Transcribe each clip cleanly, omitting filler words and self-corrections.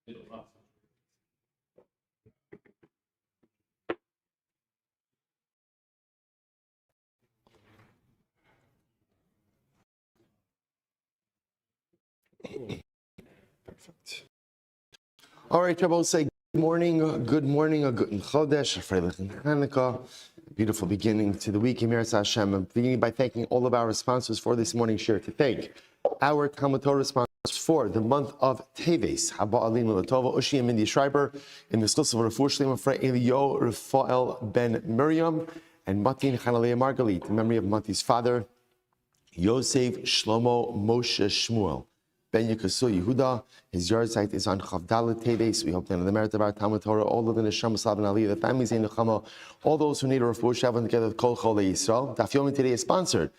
Perfect. All right, Rabbi, say good morning, a good chodesh, freilich Hanukkah. Beautiful beginning to the week. Emir Hashem. I'm beginning by thanking all of our sponsors for this morning's share. To thank our Talmud Torah sponsors for the month of Teves, Haba Alim Latova, Ushi and Mindy Schreiber, in the exclusive Refuah Shlema for Elio Rafael Ben Miriam, and Matin Chanalea Margalit, in memory of Mati's father, Yosef Shlomo Moshe Shmuel Ben Yekasu Yehuda. His yard site is on Chavdalet Teves. We hope that in the merit of our Talmud Torah, all of the Neshama Slav and Aliyah, the families in Nechama, all those who need a refuah shavan together with Kol Chol Yisrael. Daf Yomi today is sponsored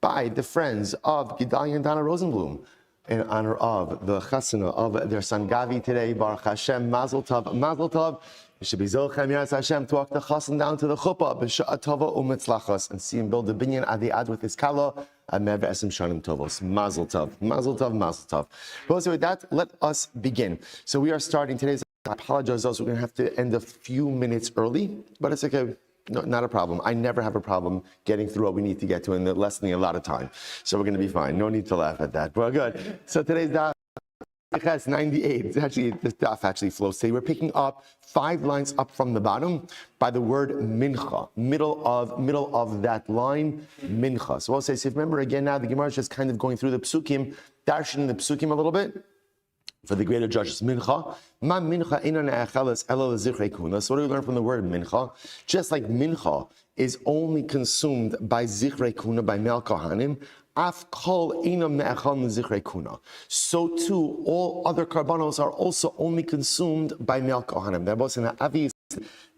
by the friends of Gedalia and Dana Rosenblum in honor of the chasana of their son Gavi today. Baruch Hashem, Mazel Tov, Mazel Tov. You should be Zochem Yas Hashem to walk the chasan down to the chuppah b'sha'at tova u'mitzlachos and see him build the binyan adi ad with his kala. Amev esim shanim tovos. Mazel Tov, Mazel Tov, Mazel Tov. But also with that, let us begin. So we are starting today's. I apologize also. We're going to have to end a few minutes early, but it's okay. No, not a problem. I never have a problem getting through what we need to get to in less than a lot of time. So we're going to be fine. No need to laugh at that. Well, good. So today's daf has 98. It's actually, this daf actually flows today. We're picking up 5 lines up from the bottom by the word mincha. Middle of that line, mincha. So I'll say, so if you remember again now, the Gemara is just kind of going through the psukim, dashing the psukim a little bit. For the greater judges, mincha. Ma mincha ina ne'acheles ela l'zichrei kuna. So what do we learn from the word mincha? Just like mincha is only consumed by zichrei kuna, by mel kohanim, af kol inam ne'achal l'zichrei kuna. So too, all other karbanos are also only consumed by mel kohanim. They're both in the avis.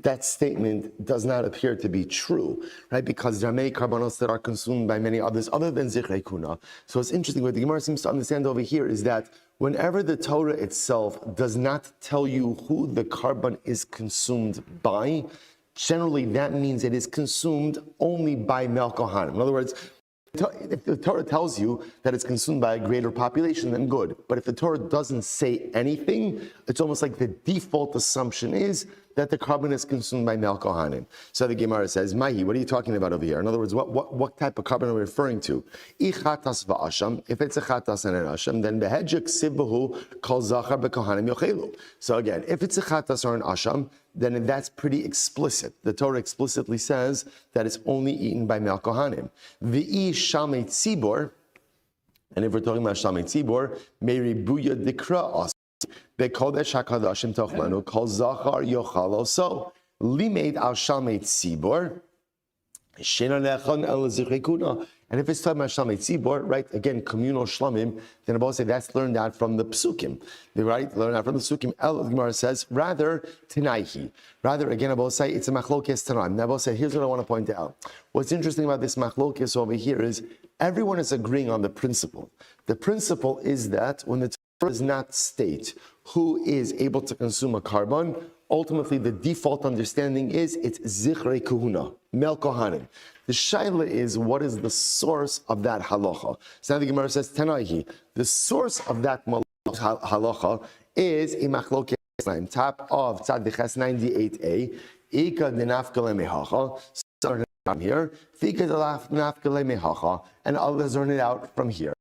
That statement does not appear to be true, right? Because there are many karbanos that are consumed by many others other than zichrei kuna. So it's interesting. What the Gemara seems to understand over here is that whenever the Torah itself does not tell you who the karban is consumed by, generally that means it is consumed only by mel kohanim. In other words, if the Torah tells you that it's consumed by a greater population, then good. But if the Torah doesn't say anything, it's almost like the default assumption is that the carbon is consumed by mel kohanim. So the Gemara says, Mahi, what are you talking about over here? In other words, what type of carbon are we referring to? Ichatas va'asham. If it's a chatas and an asham, then behedjek sibahu kol zachar bekohanim yochelu. So again, if it's a chatas or an asham, then that's pretty explicit. The Torah explicitly says that it's only eaten by mel kohanim. V'i shamei tzibor, and if we're talking about shamei tzibor, meri buya dikra as. Bekodesh hakadashim tochlanu kol zachar yochalo. So limeid al shamei tzibor shena nechon el zichrei kuna. And if it's talking about shamei tzibor, right? Again, communal shlamim. Then Abba say that's learned out from the psukim. They right learn out from the psukim. El Gemara says rather tenaihi. Rather again, Abba say it's a machlokes tanaim. Now Abba say here's what I want to point out. What's interesting about this machlokes over here is everyone is agreeing on the principle. The principle is that when the Torah does not state who is able to consume a carbon, ultimately the default understanding is it's zichrei kuhuna, mel kohanim. The shaila is what is the source of that halacha. So now the Gemara says Tanaihi. The source of that halacha is a machlokes tanaim. Top of Tzadiches 98a. Ika denafkale mehacha. Start from here. Fika denafkale mehacha, and others learn it out from here.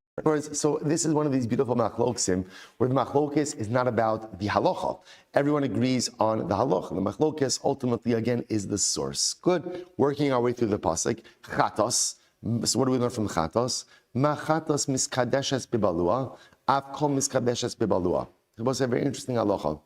So this is one of these beautiful machloksim where the machlokis is not about the halacha. Everyone agrees on the halacha. The machlokis ultimately again is the source. Good. Working our way through the pasuk. Chatos. So what do we learn from chatos? Ma chatos miskadeshes bibalua. Av kol miskadeshes bibalua. It was a very interesting halacha.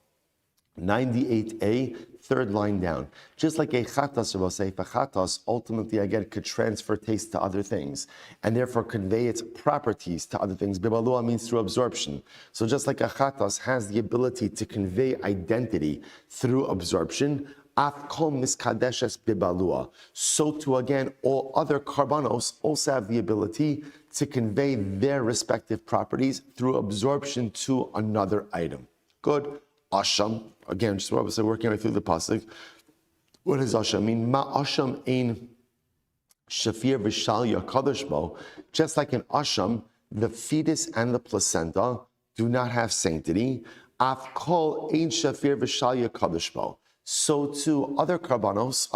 98a, third line down. Just like a chatas, will say, if a chatas ultimately again could transfer taste to other things and therefore convey its properties to other things. Bibalua means through absorption. So just like a chatas has the ability to convey identity through absorption, afkol miskadeshes bibalua. So too again, all other karbanos also have the ability to convey their respective properties through absorption to another item. Good. Asham, again, just what I was working right through the pasuk. What does Asham mean? Ma Asham ein shafir v'shal yakadosh bo. Just like in Asham, the fetus and the placenta do not have sanctity. Af kol ein shafir v'shal yakadosh bo. So too, other karbanos,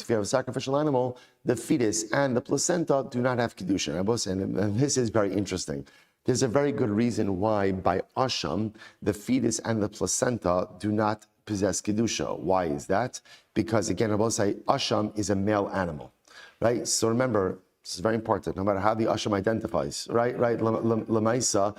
if you have a sacrificial animal, the fetus and the placenta do not have kedusha. And this is very interesting. There's a very good reason why by Asham, the fetus and the placenta do not possess kedusha. Why is that? Because again, Asham is a male animal, right? So remember, this is very important. No matter how the Asham identifies, right? Lamaisa,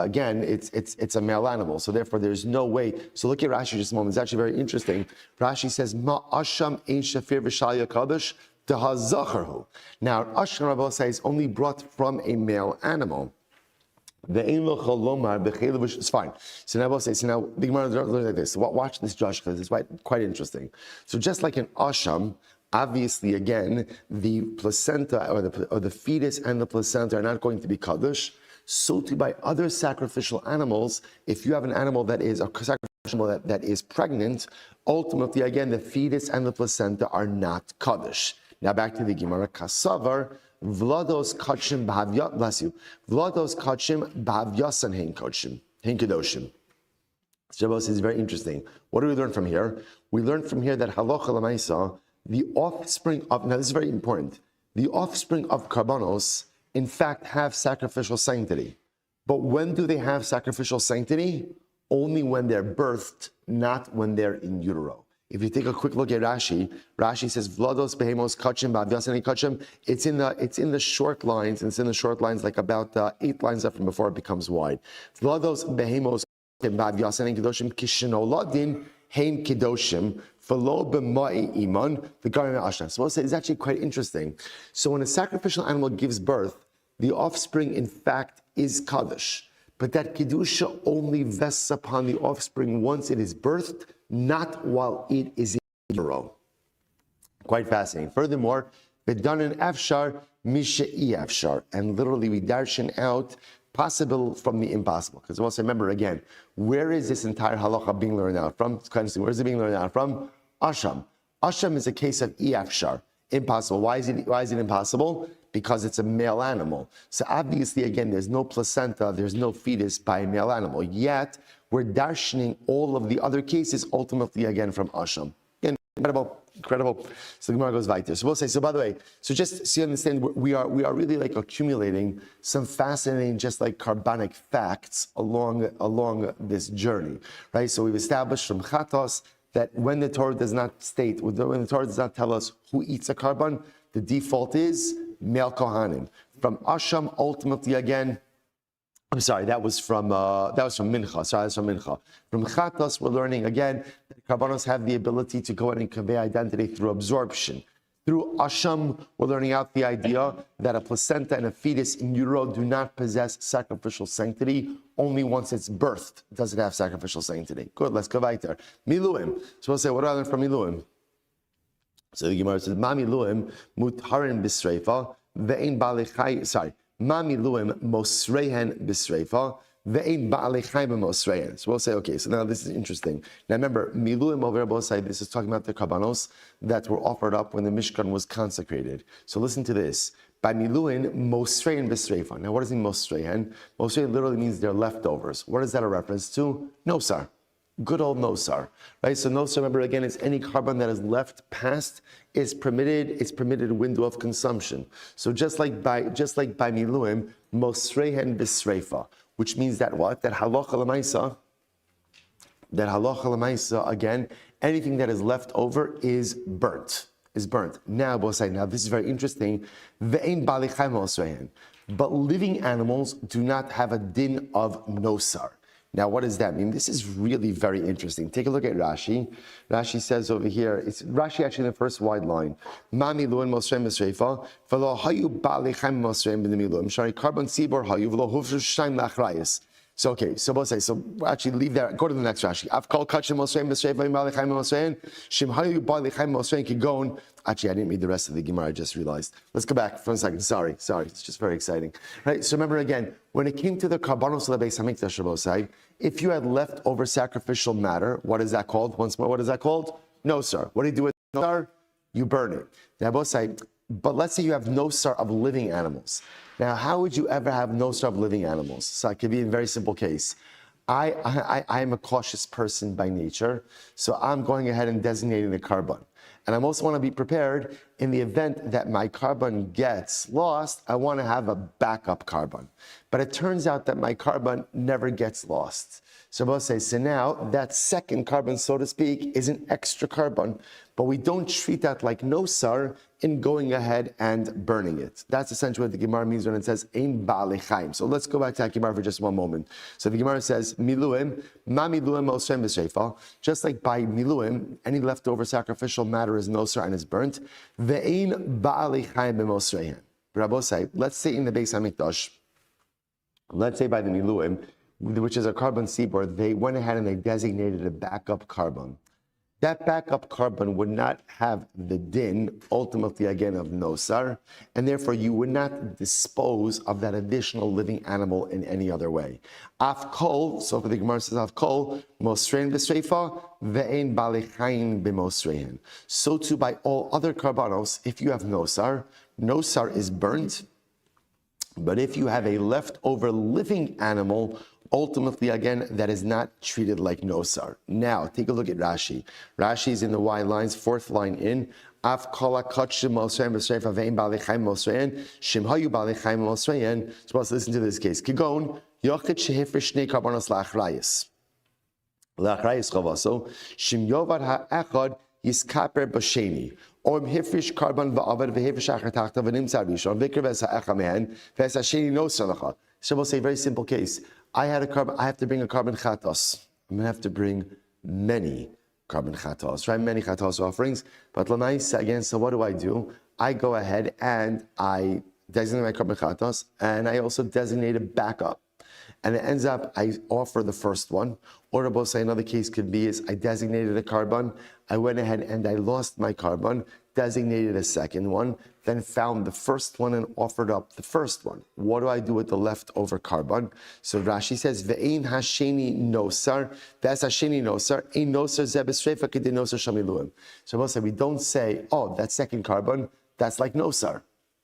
again, it's a male animal. So therefore, there's no way. So look at Rashi just a moment. It's actually very interesting. Rashi says, "Ma Asham ein shafir v'shal yakadosh dehazacharhu." Now, Asham Rabbi is only brought from a male animal. It's fine. So now the Gemara learns like this. Watch this, Josh, because it's quite interesting. So just like an Asham, obviously, again, the placenta or the fetus and the placenta are not going to be kaddish. So too by other sacrificial animals, if you have an animal that is a sacrificial animal that is pregnant, ultimately, again, the fetus and the placenta are not kaddish. Now back to the Gemara. Kasavar vlados kachim b'havyat. Bless you. Vlados kachim b'havyasan hein kedoshim. Shabbos is very interesting. What do we learn from here? We learn from here that halacha l'maisa, the offspring of, now this is very important, the offspring of karbanos, in fact, have sacrificial sanctity. But when do they have sacrificial sanctity? Only when they're birthed, not when they're in utero. If you take a quick look at Rashi, Rashi says, Vlados behemos kachim ba'avyasani kachim. It's in the short lines, and it's in the short lines like about 8 lines up from before it becomes wide. Vlados behemos ba'avyasani kedoshim kishinoladim hein kedoshim. Follow b'ma'i iman the garment ashna. So it's actually quite interesting. So when a sacrificial animal gives birth, the offspring in fact is kaddish, but that kedusha only vests upon the offspring once it is birthed, not while it is in utero. Quite fascinating. Furthermore, v'danan afshar mishe'i afshar, and literally we darshan out possible from the impossible. Because also remember again, where is this entire halacha being learned out from? Where is it being learned out from? Asham. Asham is a case of i'afshar, impossible. Why is it impossible? Because it's a male animal. So obviously, again, there's no placenta, there's no fetus by a male animal. Yet we're darshaning all of the other cases ultimately again from Asham. Again, incredible. So the Gemara goes weiter. So we'll say, so by the way, so just so you understand, we are really like accumulating some fascinating, just like carbonic facts along this journey, right? So we've established from Chatos that when the Torah does not state, when the Torah does not tell us who eats a carbon, the default is male kohanim. From Asham, ultimately again, I'm sorry, that was from Mincha. Sorry, that's from Mincha. From Chatos, we're learning again that karbanos have the ability to go ahead and convey identity through absorption. Through Asham, we're learning out the idea that a placenta and a fetus in utero do not possess sacrificial sanctity. Only once it's birthed does it have sacrificial sanctity. Good, let's go weiter. Miluim. So we'll say, what do I learn from Miluim? So the Gemara says, Ma miluim mutarin b'sreifa ve'ein ba'alei. Sorry. Ma miluim mosrehen b'sreifa ve'ein ba'alei chai b'mosrehen. So we'll say, okay, so now this is interesting. Now remember, miluim over both sides, this is talking about the karbanos that were offered up when the Mishkan was consecrated. So listen to this. By miluim mosrehen b'sreifa. Now what does it mean mosrehen? Mosrehen literally means they're leftovers. What is that a reference to? Nosar. Good old nosar, right? So nosar, remember again, is any carbon that is left past is permitted. It's permitted window of consumption. So just like by miluim, mosrehen b'sreifa, which means that what? That halacha l'maisa, again, anything that is left over is burnt. Now, both sides. Now this is very interesting. Ve'ein ba'alei chai mosrehen, but living animals do not have a din of nosar. Now, what does that mean? This is really very interesting. Take a look at Rashi. Rashi says over here, it's Rashi actually in the first wide line. Mami luin mosrem misreifa, v'lo hayu ba'alechem mosrem b'nemiluim. Shari carbon sibor hayu v'lo hufshu shayim lachrayis. So okay, so both say, so actually leave that, go to the next Rashi. I've called kachim mosrem misreifa b'alechem mosrem, shim hayu ba'alechem mosrem kigon. Actually, I didn't read the rest of the Gemara, I just realized. Let's go back for a second. Sorry. It's just very exciting. Right? So remember again, when it came to the karbanos of the Beis HaMikdash, Rabbosai, if you had leftover sacrificial matter, what is that called? Once more, what is that called? Nosar. What do you do with nosar? You burn it. Now, Rabbosai, but let's say you have nosar of living animals. Now, how would you ever have nosar of living animals? So I could be in a very simple case. I am a cautious person by nature, so I'm going ahead and designating the carbon. And I also want to be prepared in the event that my carbon gets lost, I want to have a backup carbon. But it turns out that my carbon never gets lost. So we'll say, so now that second carbon, so to speak, is an extra carbon, but we don't treat that like nosar in going ahead and burning it. That's essentially what the Gemara means when it says, ein ba'alei chaim. So let's go back to that Gemara for just one moment. So the Gemara says, miluim, ma miluim osrem v'sheifa. Just like by miluim, any leftover sacrificial matter is nosar and is burnt. Ve'ein ba'alei chaim b'mosreihen. Rabosai, let's say in the Beis HaMikdash, let's say by the miluim, which is a carbon seaboard, they went ahead and they designated a backup carbon. That backup carbon would not have the din, ultimately again, of nosar, and therefore you would not dispose of that additional living animal in any other way. Af kol, so for the Gemara says af kol, mosrein b'sreifa, ve'ein ba'alei chaim b'mosrein. So too by all other carbonos, if you have nosar, nosar is burnt, but if you have a leftover living animal, ultimately, again, that is not treated like nosar. Now, take a look at Rashi. Rashi is in the Y lines, fourth line in. Af kala kachim mosrein b'sreifa ve'ein ba'alei chaim mosrein, shim hayu ba'alei chaim mosrein. So let's listen to this case. Kigon, yochid shehifrish shnei karbonos la'achrayis. La'achrayis chavaso, shim yovad ha'echad yiskaper b'sheni. Or hifrish carbon va'avad v'hifrish achar tachta v'nimtzar rishon v'ikr v'es ha'echa mehen v'es ha'sheni nosar lecha. So we'll say a very simple case. I have to bring a carbon chatos. I'm going to have to bring many carbon chatos, right? Many chatos offerings. But l'maisa, again, so what do? I go ahead and I designate my carbon chatos, and I also designate a backup. And it ends up, I offer the first one. Or Rabbi say another case could be is I designated a carbon, I went ahead and I lost my carbon, designated a second one, then found the first one and offered up the first one. What do I do with the leftover carbon? So Rashi says, Ve'ein hasheni nosar, ve'es hasheni nosar, ein nosar ze b'sreifa k'dei nosar shamiluim. So we'll say, we don't say, oh, that second carbon, that's like nosar.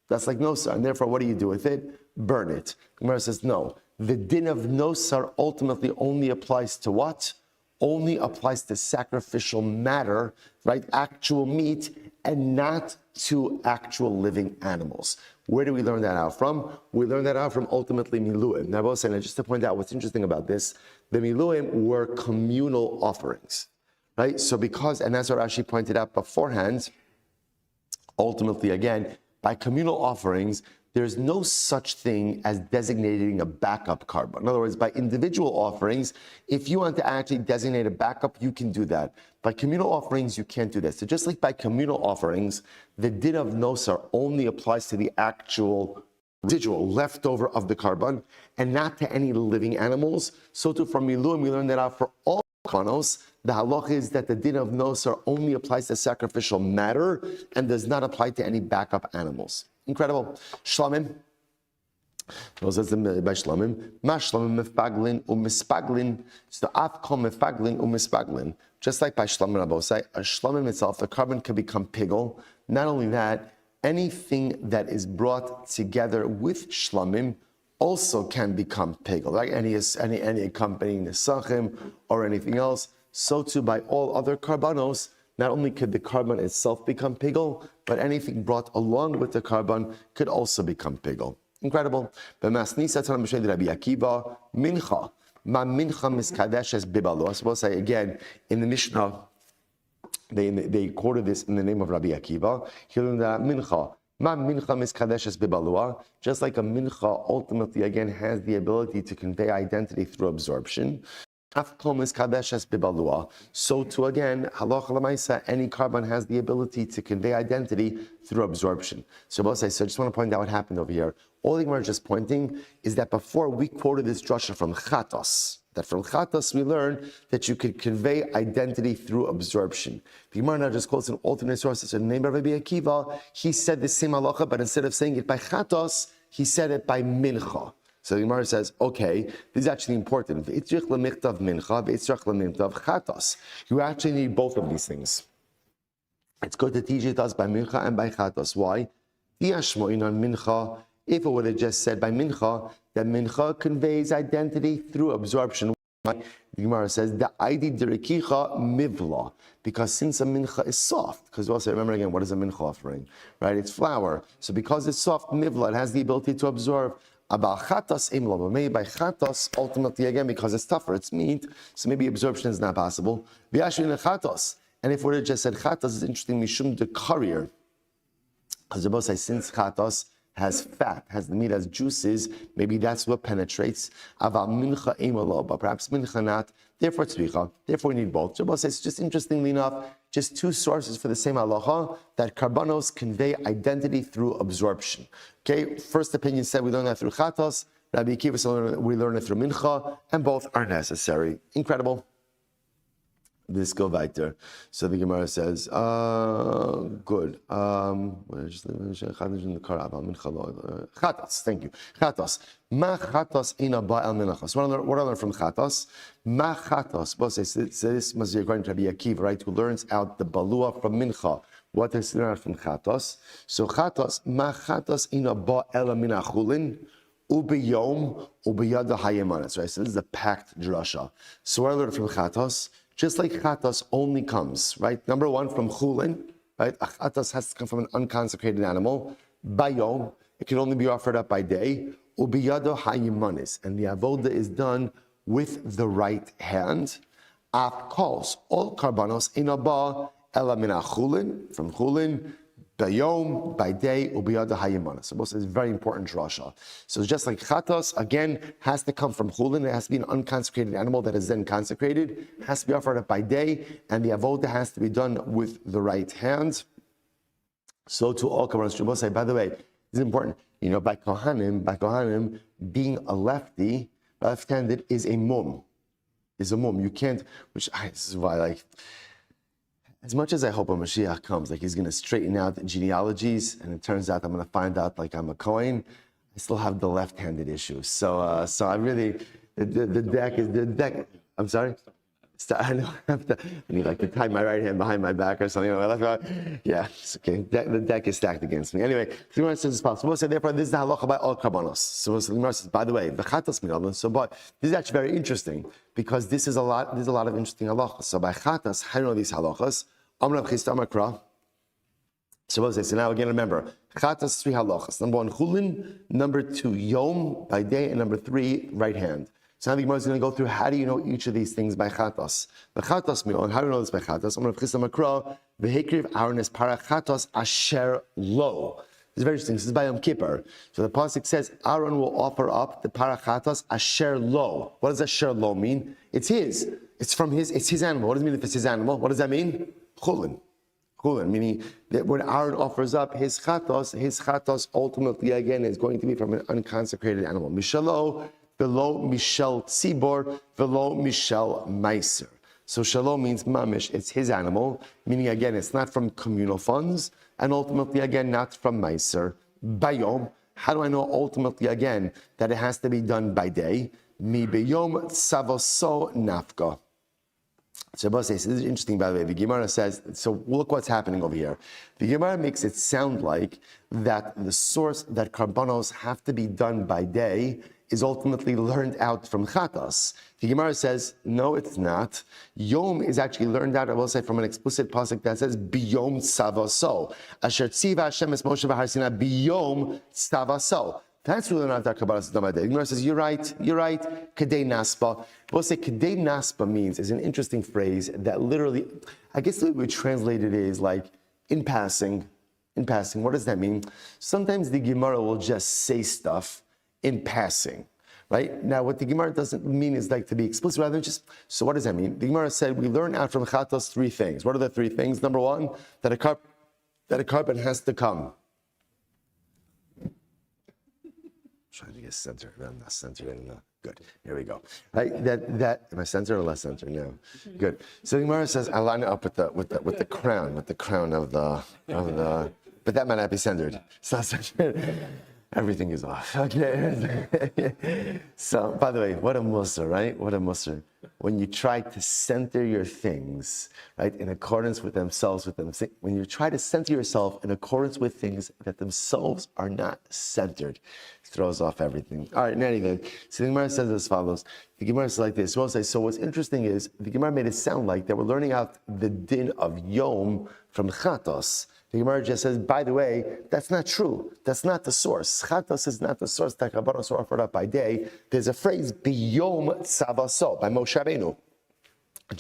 That's like nosar. And therefore, what do you do with it? Burn it. Gemara says, no. The din of nosar ultimately only applies to what? Only applies to sacrificial matter, right? Actual meat, and not to actual living animals. Where do we learn that out from? We learn that out from ultimately miluim. Now, just to point out what's interesting about this, the miluim were communal offerings, right? So because, and that's what Rashi pointed out beforehand, ultimately again, by communal offerings, there's no such thing as designating a backup carbon. In other words, by individual offerings, if you want to actually designate a backup, you can do that. By communal offerings, you can't do that. So just like by communal offerings, the din of nosar only applies to the actual residual leftover of the carbon and not to any living animals. So too from miluim, we learn that out for all karbanos. The halach is that the din of nosar only applies to sacrificial matter and does not apply to any backup animals. Incredible. Shlamim. So says by Shlamim, Ma Shlamim mefaglin u'mispaglin. So afkom mefaglin u'mispaglin. Just like by Shlamim Rabosai, a Shlamim itself, the carbon can become pigel. Not only that, anything that is brought together with Shlamim also can become pigel. Like any accompanying Zevachim or anything else. So too by all other karbanos, not only could the carbon itself become pigel, but anything brought along with the carbon could also become pigel. Incredible. Mincha. Ma mincha miskadeshes bibalo. I will say again, in the Mishnah, they quoted this in the name of Rabbi Akiva. He learned that mincha. Ma mincha miskadeshes bibalua. Just like a mincha ultimately again has the ability to convey identity through absorption. So too again, halacha l'maisa, any carbon has the ability to convey identity through absorption. So I just want to point out what happened over here. All the Gemara is just pointing is that before we quoted this drasha from Chatos, that from Chatos we learned that you could convey identity through absorption. The Gemara now just quotes an alternate source. So in the name of Rabbi Akiva, he said the same halacha, but instead of saying it by Chatos, he said it by mincha. So the Gemara says, okay, this is actually important. You actually need both of these things. It's good to teach it us by mincha and by chatos. Why? If it would have just said by mincha, that mincha conveys identity through absorption. The Gemara says the ID dirikicha mivla, because since a mincha is soft, because we also remember again what is a mincha offering, right? It's flour, so because it's soft mivla, it has the ability to absorb. About chatos imla, but maybe by chatos ultimately again because it's tougher, it's meat, so maybe absorption is not possible. V'yashvin chatos, and if we would have just said chatos, it's interesting mishum the courier, because the both say since chatos has fat, has the meat, has juices, maybe that's what penetrates. Aval mincha imala, but perhaps mincha not. Therefore tzricha. Therefore we need both. Shabbos says just interestingly enough, just two sources for the same halacha that karbanos convey identity through absorption. Okay, first opinion said we learn that through chatos. Rabbi Akiva said we learn it through mincha, and both are necessary. Incredible. This go weiter. So the Gemara says, good. Chatos, thank you. Chatos. Ma chatos ina ba'al minachos. What I learn from chatos? Ma chatos. So this must be according to Rabbi Akiva, right? Who learns out the balua from mincha. What is learned from chatos? So chatos, ma chatos ina ba'al minachulin. Ubiyom ubiyada hayemanas. Right. So this is a packed drasha. So what I learned from chatos? Just like chatos only comes, right? Number one, from chulin, right? Chatos has to come from an unconsecrated animal. Bayom, it can only be offered up by day. Ubiyado hayimanis, and the avoda is done with the right hand. Af calls all karbanos inaba ela min chulin, from chulin. Bayom, by day, ubiyada hayimana. So it's a very important drasha. So just like chatos, again, has to come from chulin. It has to be an unconsecrated animal that is then consecrated. It has to be offered up by day, and the avoda has to be done with the right hand. So to all karbanos, say, by the way, this is important. You know, by kohanim, being a lefty, left-handed is a mum. Is a mum. You can't. This is why, like. As much as I hope a Mashiach comes, like he's going to straighten out the genealogies, and it turns out I'm going to find out like I'm a Kohen, I still have the left-handed issue. So I really, the deck. I'm sorry. I know I need like to tie my right hand behind my back or something. Yeah, it's okay. The deck is stacked against me. Anyway, the Gemara says it's possible. So therefore, this is the halacha by all karbanos. So the Gemara says, by the way, the chatas minadon. So, but this is actually very interesting because this is a lot. There's a lot of interesting halachas. So by chatas, how do you know these halachas? Amrav chista amakra. So now again, remember, chatas 3 halachas. Number 1, chulin. Number 2, yom by day, and number 3, right hand. So now the Gemara is going to go through how do you know each of these things by chatos. The chatos milon, how do you know this by chatos? I'm going to chista makra vehikriv aronis para chatos asher lo. It's very interesting. This is by Yom Kippur. So the pasuk says Aaron will offer up the para chatos asher lo. What does asher lo mean? It's his. It's from his. It's his animal. What does it mean if it's his animal? What does that mean? Chulin. Chulin, meaning that when Aaron offers up his chatos ultimately again is going to be from an unconsecrated animal. Mishalo. Below Mishel Tzibor, below Mishel Meiser. So Shalom means mamish, it's his animal, meaning again, it's not from communal funds, and ultimately again, not from Meiser. Bayom, how do I know ultimately again that it has to be done by day? Mi beyom savoso nafka. So this is interesting, by the way. The Gemara says, so look what's happening over here. The Gemara makes it sound like that the source that karbanos have to be done by day is ultimately learned out from chatas. The Gemara says, no, it's not. Yom is actually learned out, I will say, from an explicit pasuk that says, biyom tzavaso. Asher tziva Hashem es Moshe v'har Sinai, biyom tzavaso. That's really not that Kabbalah is done by day. The Gemara says, you're right, kadei naspa. We'll say kadei naspa means, is an interesting phrase that literally, I guess the way we translate it is like, in passing. What does that mean? Sometimes the Gemara will just say stuff in passing, right? Now, what the Gemara doesn't mean is like to be explicit, rather just, so what does that mean? The Gemara said, we learn out from chatos 3 things. What are the 3 things? Number 1, that a carpet has to come. Trying to get centered. I'm not centered enough. Good. Here we go. Right? That am I centered or less centered? No. Good. So the Gemara says, I line it up with the crown of the, but that might not be centered. It's not centered. Everything is off. Okay. So, by the way, what a mussar, right? What a mussar. when you try to center your things, right, in accordance with themselves, when you try to center yourself in accordance with things that themselves are not centered, it throws off everything. All right, in any event, so the Gemara says as follows. The Gemara says like this. We'll say, so what's interesting is the Gemara made it sound like that we're learning out the din of Yom from Chatos. The Gemara just says, by the way, that's not true. That's not the source. Chatos is not the source. Takabanos are offered up by day. There's a phrase, Biyom Tzavaso, by Moshe Rabbeinu.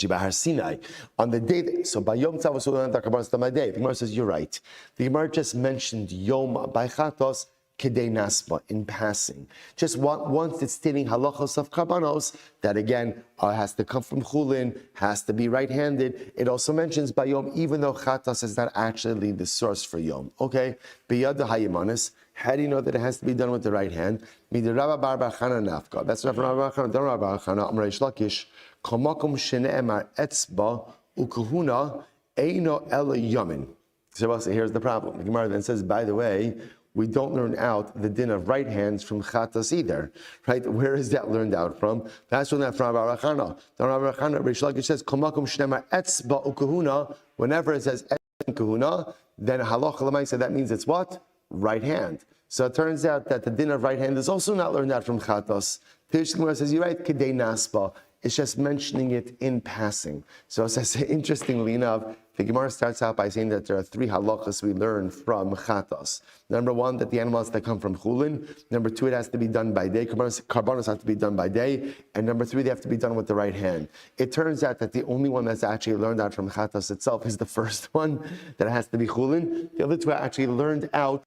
Bahar Sinai, on the day, so by Yom Tzavaso, Takabanos by day. The Gemara says, you're right. The Gemara just mentioned Yom by Chatos, Kedei Nasba, in passing. Just once it's stating halachos of karbanos, that again has to come from chulin, has to be right-handed. It also mentions by yom, even though chatas is not actually the source for yom. Okay, biyad hayimanis. How do you know that it has to be done with the right hand? Midirabba bar Chana nafka. That's not from Rabbi Chana. Don't Rabbi Chana. Amrei Shlakish. Komakom sheneemar etzba ukahuna eino ela yamin. So here's the problem. The Gemara then says, by the way, we don't learn out the din of right hands from chatas either, right? Where is that learned out from? That's from Rabbi Chana. Rabbi Chana, Rish Lakish says, "Komakum shnema etzba ukahuna." Whenever it says etzba ukahuna, then halacha l'maisa, that means it's what? Right hand. So it turns out that the din of right hand is also not learned out from chatas. Tish Gemara says, "You're right, kedei nasba." It's just mentioning it in passing. So it says, interestingly enough, the Gemara starts out by saying that there are three halachas we learn from chatos. Number one, that the animals that come from chulin. Number two, it has to be done by day. Karbanos have to be done by day. And number three, they have to be done with the right hand. It turns out that the only one that's actually learned out from chatos itself is the first one, that it has to be chulin. The other two are actually learned out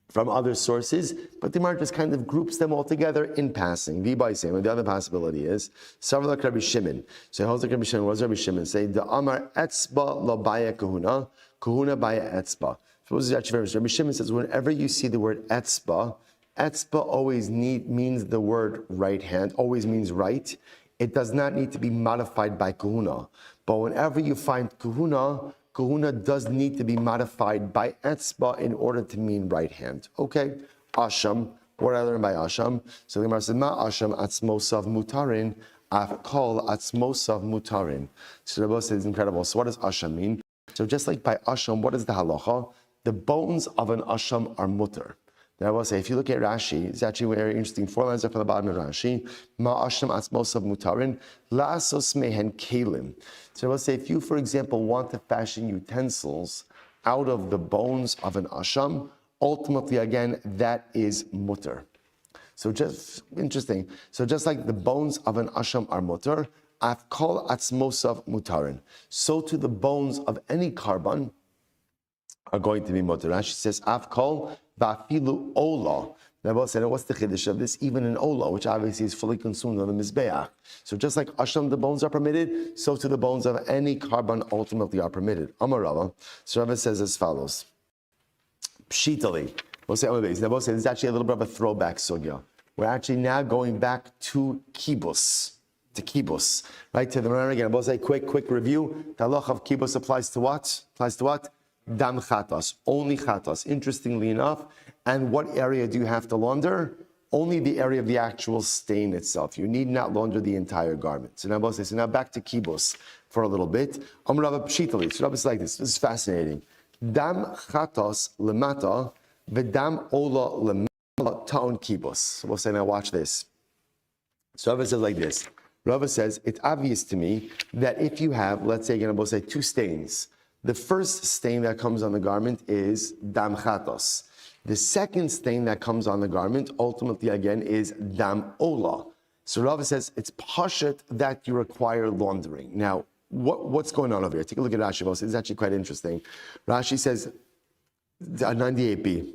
from other sources, but the Gemara just kind of groups them all together in passing. The other possibility is Savar Rabbi Shimon. So he holds like Rabbi Shimon. What does Rabbi Shimon say? The Amar Etzba lo baya kahuna, kahuna baya etzba. So this is actually very. Rabbi Shimon says whenever you see the word etzba, etzba always means the word right hand, always means right. It does not need to be modified by kahuna. But whenever you find kahuna does need to be modified by etzba in order to mean right hand. Okay, asham. What I learned by asham? So the Gemara says, "Ma asham atzmosav mutarin, afkol atzmosav mutarin." So the Rebbe says, incredible. So what does asham mean? So just like by asham, what is the halacha? The bones of an asham are mutar. Now I will say, if you look at Rashi, it's actually very interesting. 4 lines up from the bottom of Rashi. Ma asham atzmosav mutarin, la'asos mehen kelim. So I will say, if you, for example, want to fashion utensils out of the bones of an asham, ultimately, again, that is mutar. So just interesting. So just like the bones of an asham are mutar, afkol atzmosav mutarin. So to the bones of any carbon are going to be mutar. Rashi says, afkol Vafilu ola. Now, said, what's the chiddush of this? Even in ola, which obviously is fully consumed on the mizbeach. So just like asham, the bones are permitted, so to the bones of any carbon ultimately are permitted. Amar Rava. So Rava says as follows. Pshitali. We'll say, now we'll say, this is actually a little bit of a throwback sugya. We're actually now going back to kibbutz. Right? To the remember again, we'll say quick review. The halach of kibbutz applies to what? Dam chatas, only chatas. Interestingly enough, and what area do you have to launder? Only the area of the actual stain itself. You need not launder the entire garment. So now back to kibbutz for a little bit. Amrava pshitali. So it's like this. This is fascinating. Dam chatas lemata, v'dam ola lemata ta'on kibbutz. So we'll say now watch this. So Rava says like this. Rava says it's obvious to me that if you have, let's say again, we'll say 2 stains. The first stain that comes on the garment is dam chatos. The second stain that comes on the garment, ultimately again, is dam ola. So Rava says it's pashut that you require laundering. Now, what's going on over here? Take a look at Rashi. It's actually quite interesting. Rashi says, 98b.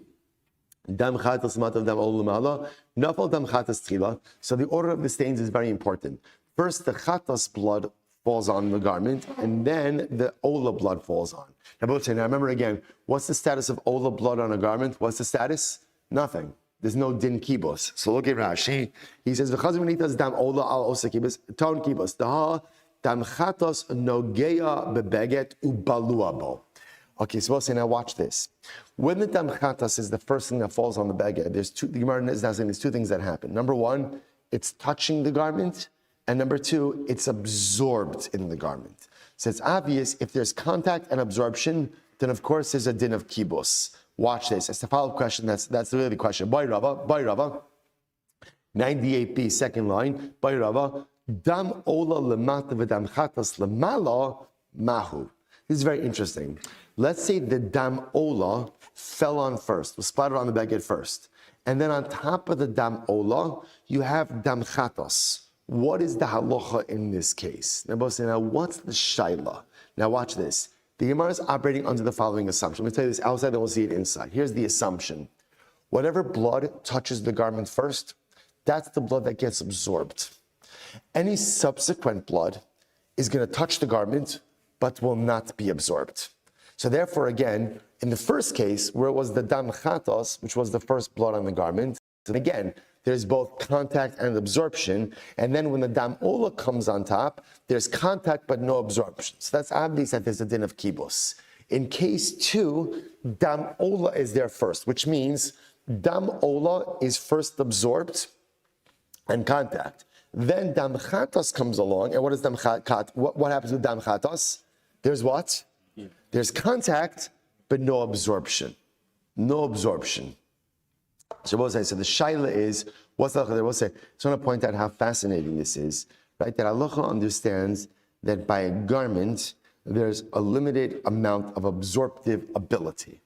Dam chatos matav dam ola ma'ala, nafal dam chatos tchila. So the order of the stains is very important. First, the chatos blood falls on the garment, and then the ola blood falls on. Now remember again, what's the status of ola blood on a garment? What's the status? Nothing. There's no din kibbutz. So look at Rashi. He says, "V'chazim dam ola al osa kibbutz ton kibbutz daha dam chatos nogeya bebeget ubaluabo." Okay, so we'll say now watch this. When the dam chatos is the first thing that falls on the beged, the Gemara is now saying there's 2 things that happen. Number 1, it's touching the garment. and number two, it's absorbed in the garment. So it's obvious if there's contact and absorption, then of course there's a din of kibus. Watch this. It's the follow-up question. That's really the question. By Rava, 98b, second line. By Rava, dam ola lemata v'dam chatas lemala mahu. This is very interesting. Let's say the dam ola fell on first, was splattered on the beged first. And then on top of the dam ola, you have dam chatas. What is the halacha in this case? Now, what's the shaila? Now, watch this. The Gemara is operating under the following assumption. Let me tell you this outside, then we'll see it inside. Here's the assumption. Whatever blood touches the garment first, that's the blood that gets absorbed. Any subsequent blood is going to touch the garment, but will not be absorbed. So therefore, again, in the first case, where it was the dam chatos, which was the first blood on the garment, and again, there's both contact and absorption. And then when the dam ola comes on top, there's contact but no absorption. So that's obvious that there's a din of kibus. In case two, dam ola is there first, which means dam ola is first absorbed and contact. Then dam chatos comes along, and what is dam chatos? What happens with dam chatos? There's what? There's contact but no absorption. No absorption. So the shaila is, what's the halacha? I just want to point out how fascinating this is, right? That halacha understands that by a garment, there's a limited amount of absorptive ability.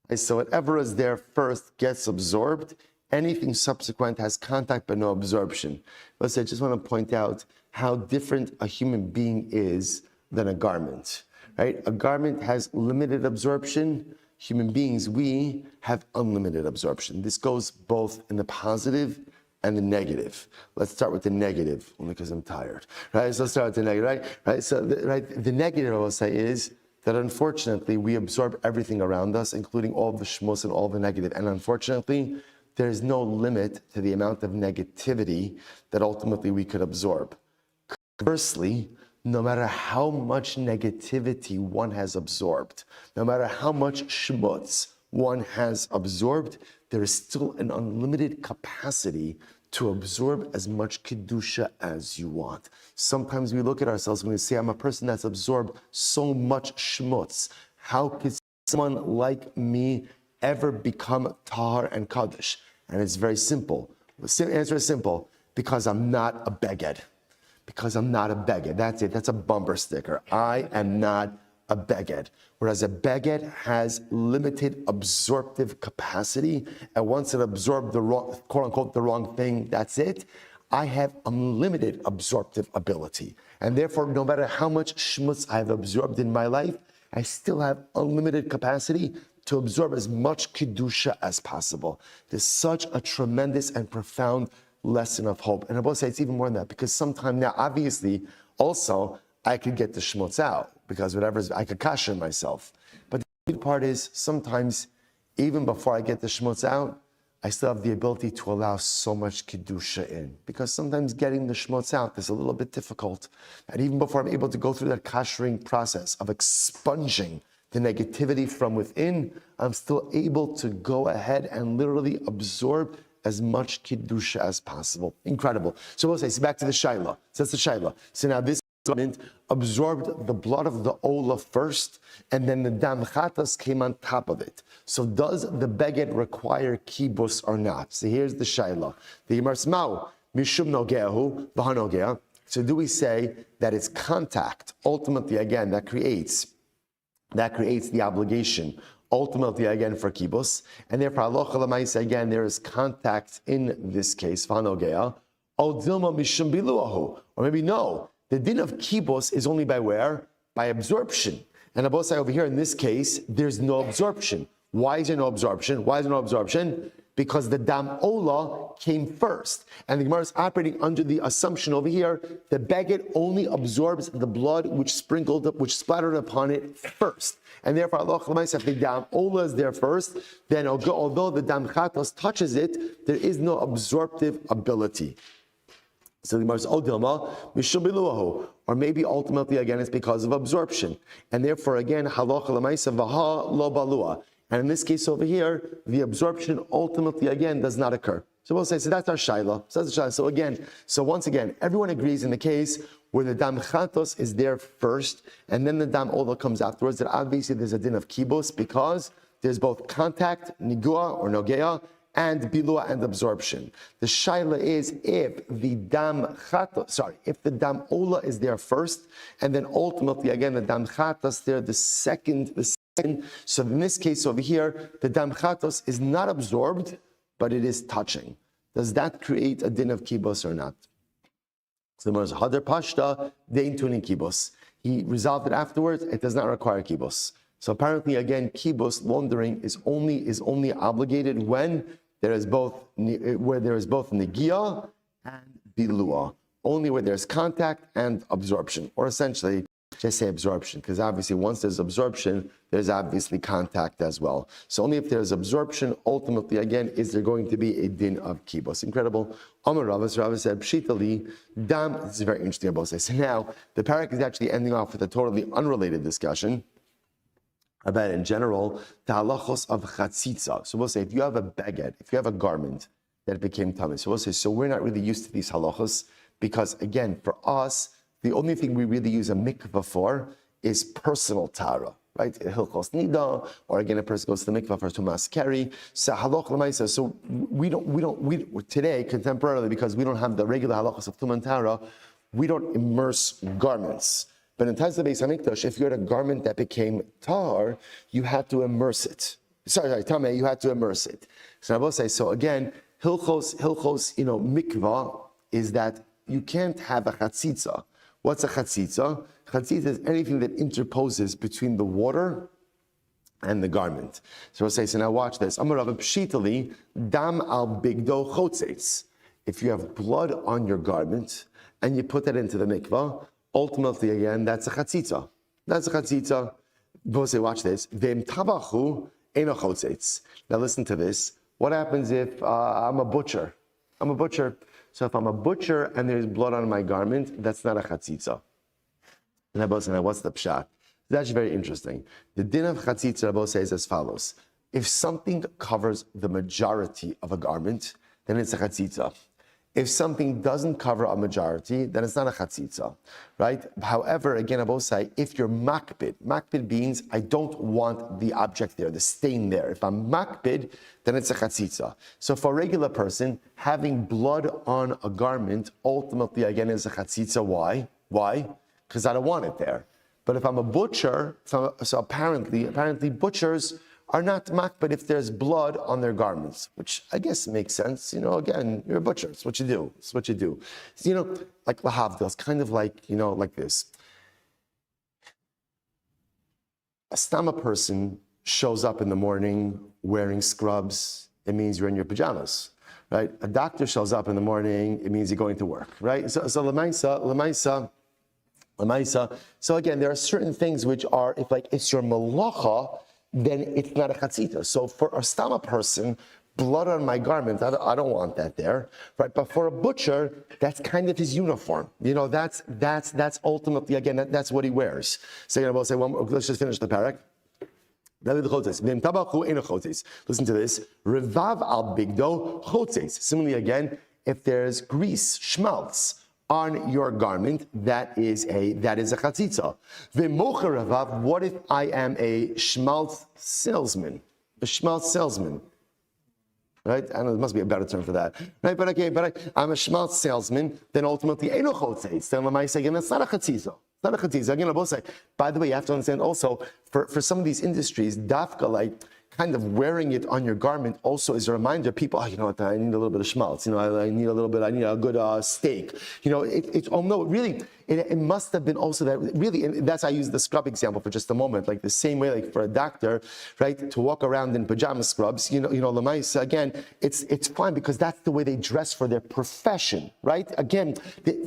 Right? So whatever is there first gets absorbed. Anything subsequent has contact but no absorption. I just want to point out how different a human being is than a garment, right? A garment has limited absorption. Human beings, we have unlimited absorption. This goes both in the positive and the negative. Let's start with the negative, only because I'm tired. Right? So let's start with the negative, right? So the negative I will say is that unfortunately we absorb everything around us, including all the shmos and all the negative. And unfortunately, there's no limit to the amount of negativity that ultimately we could absorb. Conversely, no matter how much negativity one has absorbed, no matter how much shmutz one has absorbed, there is still an unlimited capacity to absorb as much kedusha as you want. Sometimes we look at ourselves and we say, I'm a person that's absorbed so much shmutz. How could someone like me ever become tahar and kaddish? And it's very simple. The answer is simple, because I'm not a beged. Because I'm not a beged. That's it. That's a bumper sticker. I am not a beged. Whereas a beged has limited absorptive capacity, and once it absorbed the wrong, quote unquote, the wrong thing, that's it. I have unlimited absorptive ability. And therefore, no matter how much shmutz I've absorbed in my life, I still have unlimited capacity to absorb as much kedusha as possible. There's such a tremendous and profound lesson of hope. And I will say it's even more than that, because sometime now, obviously, also, I could get the shmutz out, because I could kasher myself. But the good part is, sometimes, even before I get the shmutz out, I still have the ability to allow so much kedusha in. Because sometimes getting the shmutz out is a little bit difficult. And even before I'm able to go through that kashering process of expunging the negativity from within, I'm still able to go ahead and literally absorb as much kedusha as possible. Incredible. So we'll say, so back to the shaila. So that's the shaila. So now this garment absorbed the blood of the ola first, and then the dam chatas came on top of it. So does the beged require kibus or not? So here's the shaila. The Gemara says, "Ma'u mishum nogeahu v'hanogea." So do we say that it's contact? Ultimately, again, that creates the obligation. Ultimately, again, for kibus, and therefore, halacha l'maisa, again, there is contact in this case, v'hanogea, or dilma mishum biluahu, or maybe no, the din of kibus is only by where? By absorption. And Abosai over here, in this case, there's no absorption. Why is there no absorption? Why is there no absorption? Because the dam ola came first. And the Gemara is operating under the assumption over here, the beged only absorbs the blood which splattered upon it first. And therefore, if the dam ola is there first, then although the dam chatos touches it, there is no absorptive ability. So the Gemara says, Odilma, Mishubiluahu. Or maybe ultimately, again, it's because of absorption. And therefore, again, halacha l'maisa vaha lo balua. And in this case over here, the absorption ultimately, again, does not occur. So we'll say, so that's our shaila. So once again, everyone agrees in the case where the dam chatos is there first, and then the dam ola comes afterwards, that obviously there's a din of kibus because there's both contact, nigua or nogea, and bilua and absorption. The shaila is if the dam ola is there first, and then ultimately again the dam chatos there the second. So in this case over here, the dam chatos is not absorbed, but it is touching. Does that create a din of kibos or not? So the Hadar Pashta, dein tuning kibos. He resolved it afterwards. It does not require kibos. So apparently, again, kibos laundering is only obligated when there is both negia and bilua. Only where there's contact and absorption, or essentially just say absorption, because obviously once there's absorption, there's obviously contact as well. So only if there's absorption, ultimately, again, is there going to be a din of kibos. Incredible. Amar Rava said, Pshitali, dam, this is very interesting about this. So now, the parak is actually ending off with a totally unrelated discussion about, in general, the halachos of chatzitza. So we'll say, if you have a baguette, if you have a garment that became tummy, so we'll say, so we're not really used to these halachos, because again, for us, the only thing we really use a mikvah for is personal tara, right? Hilchos nida, or again, a person goes to the mikvah for tumas keri. So halach l'maisa. So we today contemporarily, because we don't have the regular halachos of tuman tara, we don't immerse garments. But in times of the Beis Hamikdash, if you had a garment that became tar, you had to immerse it. Tameh, you had to immerse it. So I will say, so again, hilchos, mikvah is that you can't have a chatzitza. What's a chatzitza? Chatzitza is anything that interposes between the water and the garment. So we'll say, so now watch this. Amar Rav Pshitali, dam al bigdo chotzeitz. If you have blood on your garment and you put that into the mikvah, ultimately again, that's a chatzitza. That's a chatzitza. We'll say, watch this. V'em tabachu eno chotzeitz. Now listen to this. What happens if I'm a butcher? I'm a butcher. So if I'm a butcher and there's blood on my garment, that's not a chatzitza. And Rabbi says, what's the pshat? It's actually very interesting. The din of chatzitza, Rabbi says as follows. If something covers the majority of a garment, then it's a chatzitza. If something doesn't cover a majority, then it's not a chatzitza, right? However, again, I will say, if you're makbid means I don't want the object there, the stain there. If I'm makbid, then it's a chatzitza. So for a regular person, having blood on a garment, ultimately, again, is a chatzitza. Why? Because I don't want it there. But if I'm a butcher, so apparently butchers are not makbid if there's blood on their garments, which I guess makes sense. Again, you're a butcher. It's what you do. So, like lahavdil, it's kind of like, like this. A stama person shows up in the morning wearing scrubs. It means you're in your pajamas, right? A doctor shows up in the morning. It means you're going to work, right? So lemaisa. So again, there are certain things which are, if like it's your malacha, then it's not a chatzitza. So for a stama person, blood on my garment, I don't want that there, right? But for a butcher, that's kind of his uniform. That's ultimately, again, that's what he wears. So we'll say, let's just finish the parak. Listen to this. Revav al bigdo chotes. Similarly, again, if there's grease, schmaltz, on your garment, that is a chatzitza. V'mocher ravav, what if I am a schmaltz salesman? Right? I don't know, there must be a better term for that. Right? But I'm a schmaltz salesman, then ultimately, eno chotzeitz. Then am I saying, that's not a chatzitza. Not a chatzitza. Again, I will say, by the way, you have to understand also, for some of these industries, dafka, like, kind of wearing it on your garment also is a reminder of people, you know what, I need a little bit of schmaltz, I need a good steak. It must have been also that, really, and that's, I use the scrub example for just a moment, like the same way, like for a doctor, right, to walk around in pajama scrubs, lemaisa, again, it's fine because that's the way they dress for their profession, right? Again,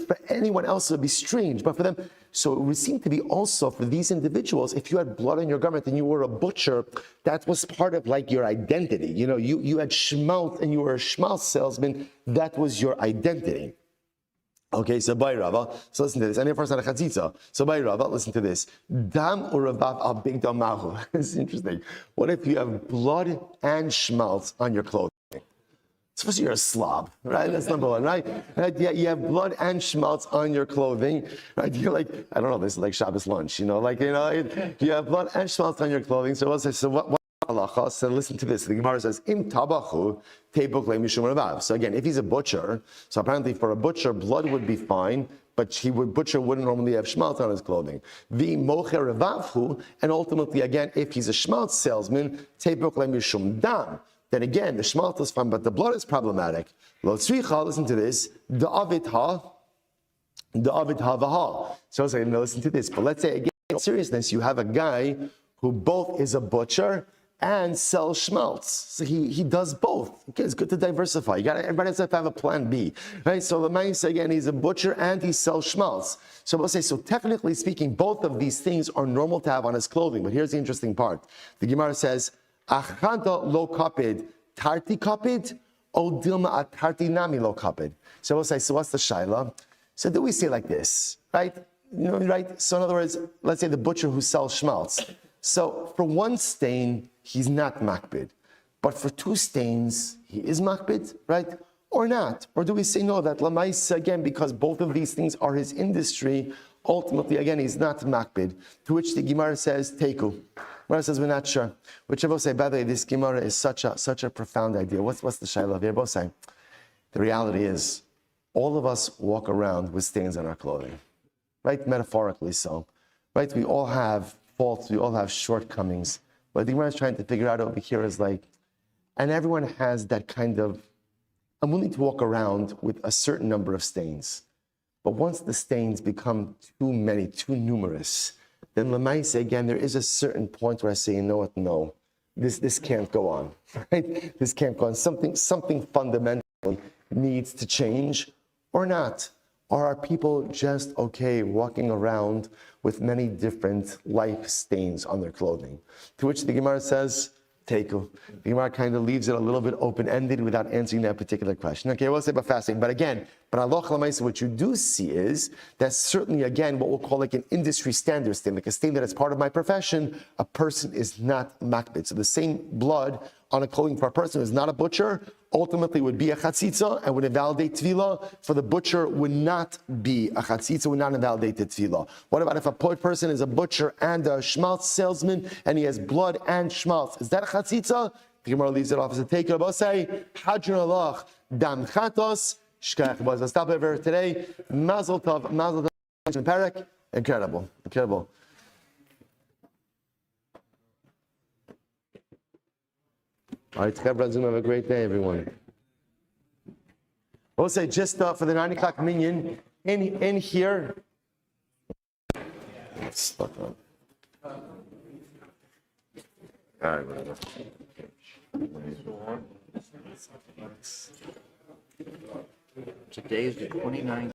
for anyone else it would be strange, but for them, so it would seem to be also for these individuals, if you had blood on your garment and you were a butcher, that was part of like your identity. You had schmaltz and you were a schmaltz salesman, that was your identity. Okay, so by Rava, so listen to this. And first not a chatzitza. So by Rava, listen to this. Dam uravav al bigdam mahu. This is interesting. What if you have blood and schmaltz on your clothing? Suppose you're a slob, right? That's number one, right? Yeah, you have blood and schmaltz on your clothing, right? You're like, I don't know, this is like Shabbos lunch, you have blood and schmaltz on your clothing. So what halacha? So listen to this. The Gemara says, Im tabachu tebuk le'mishum ravav. So again, if he's a butcher, so apparently for a butcher, blood would be fine, but butcher wouldn't normally have schmaltz on his clothing. The mocher revavhu, and ultimately again, if he's a schmaltz salesman, tebuk le'mishum dam. Then again, the schmaltz is fine, but the blood is problematic. Lo tzricha, listen to this. The avid ha vaha. So I was like, no, listen to this. But let's say again, in seriousness, you have a guy who both is a butcher and sells schmaltz. So he does both. Okay, it's good to diversify. Everybody has to have a plan B, right? So the man says again, he's a butcher and he sells schmaltz. So we'll say, so technically speaking, both of these things are normal to have on his clothing. But here's the interesting part. The Gemara says, Achanta lo kapid, tarti kapid, o dilma atarti nami lo kapid. So we'll say, so what's the shaila? So do we say like this, right? Right? So in other words, let's say the butcher who sells schmaltz. So for one stain, he's not makbid. But for two stains, he is makbid, right? Or not? Or do we say no, that lamaisa, again, because both of these things are his industry, ultimately, again, he's not makbid. To which the Gemara says, teku. Gemara says, we're not sure. Which I both say, by the way, this Gemara is such a profound idea. What's the shayla here? Both say, the reality is, all of us walk around with stains on our clothing, right? Metaphorically so, right? We all have faults, we all have shortcomings. What the Gemara is trying to figure out over here is like, and everyone has that kind of, I'm willing to walk around with a certain number of stains. But once the stains become too many, too numerous, then Lamaise, again, there is a certain point where I say, you know what, no, this can't go on, right? This can't go on. Something fundamental needs to change or not. Or are people just okay walking around with many different life stains on their clothing? To which the Gemara says, Teku. The Gemara kind of leaves it a little bit open-ended without answering that particular question. Okay, I will say about fasting, but again, what you do see is that certainly, again, what we'll call like an industry standard stain, like a stain that is part of my profession, a person is not makbid. So the same blood on a clothing for a person who is not a butcher ultimately would be a chatzitza and would invalidate tefillah. For the butcher would not be a chatzitza, would not invalidate the tefillah. What about if a person is a butcher and a schmaltz salesman and he has blood and schmaltz? Is that a chatzitza? The Gemara leaves it off as a take. I'll say, Hadron alach dam chatos shkach. Was a stop over today. Mazel tov, Perek. Incredible. All right, Chevra Zoom, have a great day, everyone. We'll say just for the 9 o'clock minyan, in here. Stuck on. All right, brother. Today is the 29th.